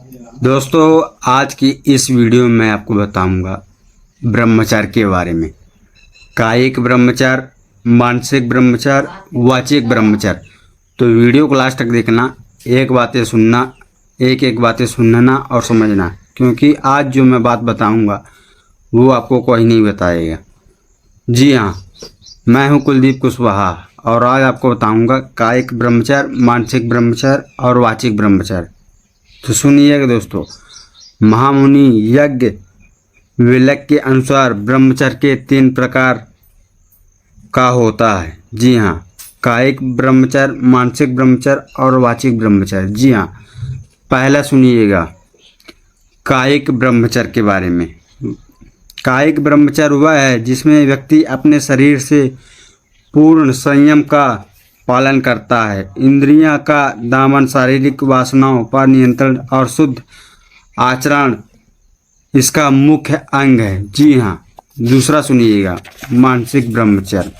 दोस्तों, आज की इस वीडियो में मैं आपको बताऊंगा ब्रह्मचर्य के बारे में। कायिक ब्रह्मचर्य, मानसिक ब्रह्मचर्य, वाचिक ब्रह्मचर्य। तो वीडियो को लास्ट तक देखना, एक एक बातें सुनना और समझना, क्योंकि आज जो मैं बात बताऊंगा वो आपको कोई नहीं बताएगा। जी हाँ, मैं हूं कुलदीप कुशवाहा और आज आपको बताऊंगा कायिक ब्रह्मचर्य, मानसिक ब्रह्मचर्य और वाचिक ब्रह्मचर्य। तो सुनिएगा दोस्तों, महामुनि यज्ञ विलक के अनुसार ब्रह्मचर्य के 3 प्रकार का होता है। जी हाँ, कायिक ब्रह्मचर्य, मानसिक ब्रह्मचर्य और वाचिक ब्रह्मचर्य। जी हाँ, पहला सुनिएगा कायिक ब्रह्मचर्य के बारे में। कायिक ब्रह्मचर्य वह है जिसमें व्यक्ति अपने शरीर से पूर्ण संयम का पालन करता है, इंद्रियां का दमन, शारीरिक वासनाओं पर नियंत्रण और शुद्ध आचरण इसका मुख्य अंग है। जी हाँ, दूसरा सुनिएगा मानसिक ब्रह्मचर्य।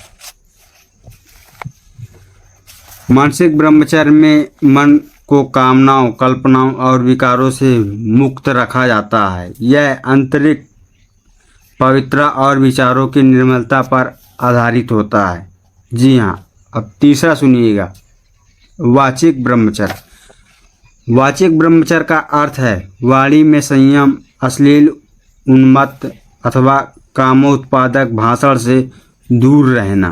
मानसिक ब्रह्मचर्य में मन को कामनाओं, कल्पनाओं और विकारों से मुक्त रखा जाता है। यह आंतरिक पवित्रता और विचारों की निर्मलता पर आधारित होता है। जी हाँ, अब तीसरा सुनिएगा वाचिक ब्रह्मचर्य। वाचिक ब्रह्मचर्य का अर्थ है वाणी में संयम, अश्लील, उन्मत्त अथवा कामोत्पादक भाषण से दूर रहना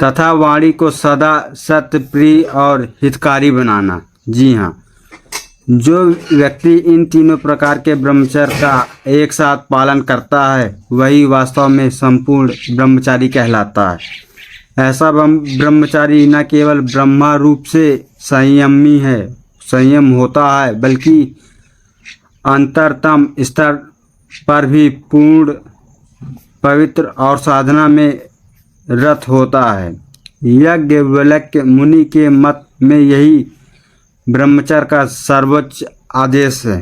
तथा वाणी को सदा सत्य, प्रिय और हितकारी बनाना। जी हाँ, जो व्यक्ति इन तीनों प्रकार के ब्रह्मचर्य का एक साथ पालन करता है वही वास्तव में संपूर्ण ब्रह्मचारी कहलाता है। ऐसा ब्रह्मचारी न केवल ब्रह्मा रूप से संयम होता है, बल्कि अंतरतम स्तर पर भी पूर्ण पवित्र और साधना में रत होता है। याज्ञवल्क्य मुनि के मत में यही ब्रह्मचर्य का सर्वोच्च आदेश है।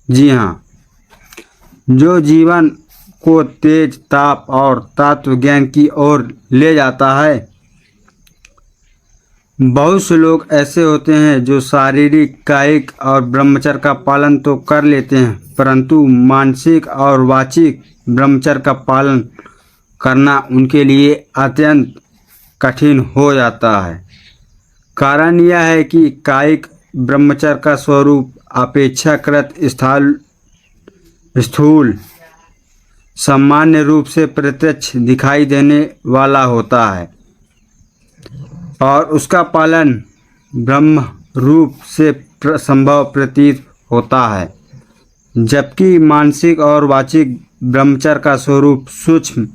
जी हाँ, जो जीवन को तेज, ताप और तत्व ज्ञान की ओर ले जाता है। बहुत से लोग ऐसे होते हैं जो शारीरिक, कायिक और ब्रह्मचर्य का पालन तो कर लेते हैं, परंतु मानसिक और वाचिक ब्रह्मचर्य का पालन करना उनके लिए अत्यंत कठिन हो जाता है। कारण यह है कि कायिक ब्रह्मचर्य का स्वरूप अपेक्षाकृत स्थूल, सामान्य रूप से प्रत्यक्ष दिखाई देने वाला होता है और उसका पालन ब्रह्म रूप से संभव प्रतीत होता है, जबकि मानसिक और वाचिक ब्रह्मचर्य का स्वरूप सूक्ष्म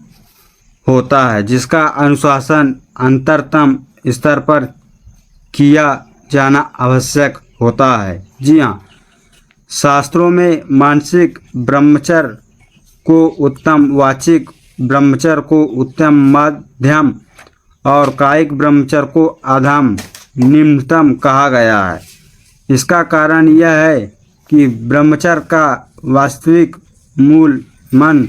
होता है, जिसका अनुशासन अंतरतम स्तर पर किया जाना आवश्यक होता है। जी हाँ, शास्त्रों में मानसिक ब्रह्मचर्य को उत्तम, वाचिक ब्रह्मचर्य को उत्तम मध्यम और कायिक ब्रह्मचर्य को अधम निम्नतम कहा गया है। इसका कारण यह है कि ब्रह्मचर्य का वास्तविक मूल मन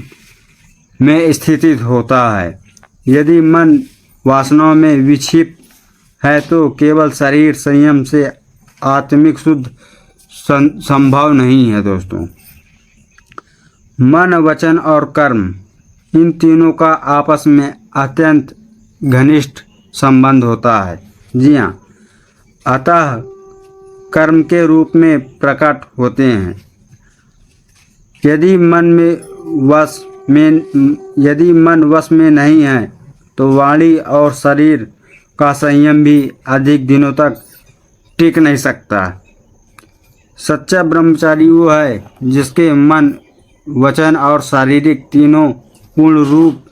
में स्थित होता है। यदि मन वासनाओं में विक्षिप्त है तो केवल शरीर संयम से आत्मिक शुद्ध संभव नहीं है। दोस्तों, मन, वचन और कर्म, इन तीनों का आपस में अत्यंत घनिष्ठ संबंध होता है। जी हाँ, अतः कर्म के रूप में प्रकट होते हैं। यदि मन वश में नहीं है तो वाणी और शरीर का संयम भी अधिक दिनों तक टिक नहीं सकता। सच्चा ब्रह्मचारी वो है जिसके मन, वचन और शारीरिक तीनों पूर्ण रूप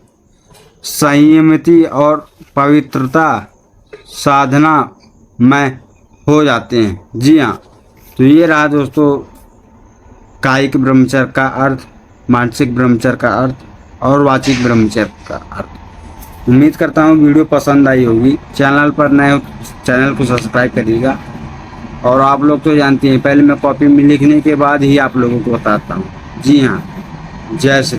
संयमित और पवित्रता साधना में हो जाते हैं। जी हाँ, तो ये रहा दोस्तों कायिक ब्रह्मचर्य का अर्थ, मानसिक ब्रह्मचर्य का अर्थ और वाचिक ब्रह्मचर्य का अर्थ। उम्मीद करता हूँ वीडियो पसंद आई होगी। चैनल पर नए हो चैनल को सब्सक्राइब करिएगा। और आप लोग तो जानते हैं, पहले मैं कॉपी में लिखने के बाद ही आप लोगों को बताता हूँ। जी हाँ, जय श्री